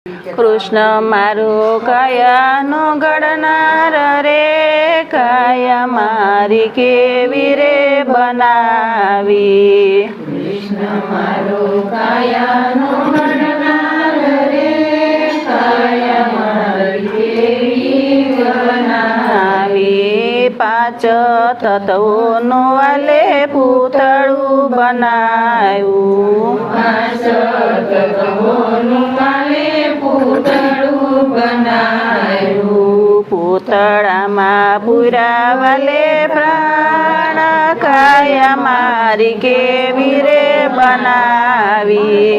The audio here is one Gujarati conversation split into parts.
કૃષ્ણ મારો કાયાનો ઘડનાર રે, કાયા મારી કેવી રે બનાવી. કૃષ્ણ મારો કાયાનો ઘડનાર રે, કાયા મારી કેવી બનાવી. પાંચ તત્વોનું વાલે પૂતળું બનાવ્યું. પાંચ તત્વોનું વાલે પૂતળું બનાવ્યું. પૂતળામાં પૂરા વાલે પ્રાણ, કાયા મારી કેવી રે બનાવી.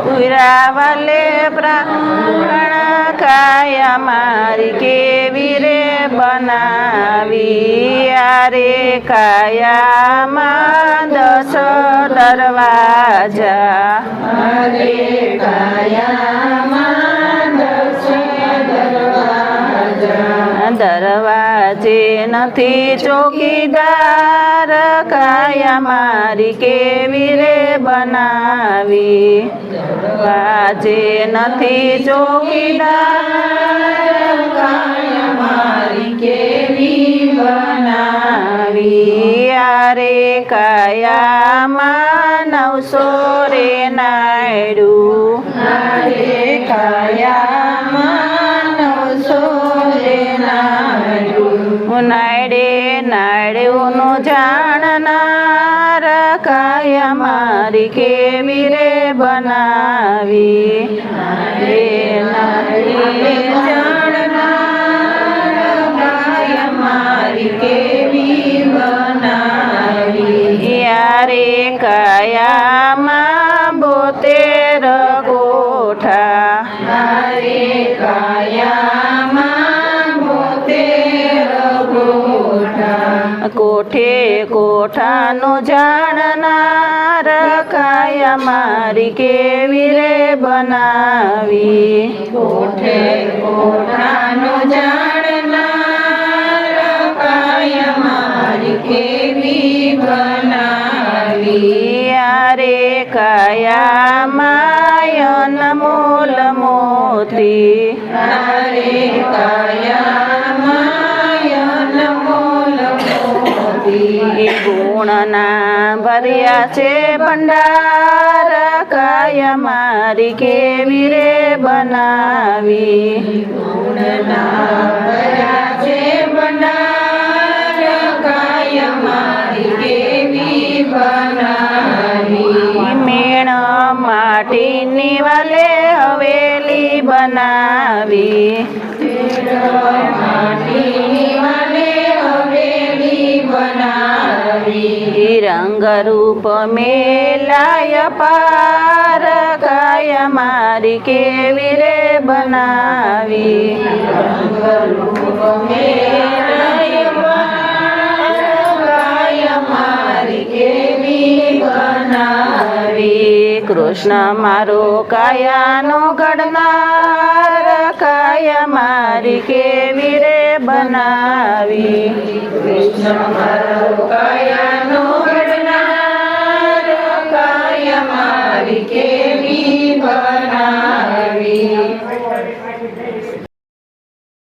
પૂરા વાલે પ્રાણ, કાયા મારી કેવી રે બનાવી. આરે કાયામાં 10 દરવાજા, અરે કાયામાં 10 દરવાજા. દરવાજે નથી ચોકીદાર, કાયા મારી કેવી રે બનાવી. દરવાજે નથી ચોકીદાર, કાયા મારી કેવી બનાવી. આરે કાયામાં 900 રે નાયડું. અરે કાયામાં 900 રે નાયડું. નાયડે નાયડુનું જાણનાર, કાયા મારી કેવી રે બનાવી. નાયડે નાયડે જાણનાર, કાયા મારી કેવી બનાવી. યારે કાયામાં 72 કોઠા, અરે કાયામાં 72 કોઠા. કોઠે કોઠાનું જાણનાર, કાયા મારી કેવી રે બનાવી. કોઠે કોઠાનું જાણનાર, કાયા મારી કેવી બનાવી. યારે કાયામાં અનમોલ મોતી, અરે કાયામાં અનમોલ મોતી. ગુણના ભર્યા છે ભંડાર, કાયા મારી કેવી રે બનાવી. ગુણના ભર્યા છે ભંડાર, કાયા મારી કેવી બનાવી. મેણ માટીની વાલે હવેલી બનાવી. માટીની વાલે હવેલી બનાવી. રંગ રૂપ મેલાય પાર, કાયા મારી કેવી રે બનાવી. રંગરૂપ મેલાય પાર, કાયા મારી કેવી બનાવી. કૃષ્ણ મારો કાયાનો ઘડનાર, કાયા મારી કેવી રે બનાવી. કૃષ્ણ મારો કાયાનો ઘડનાર, કાયા મારી કેવી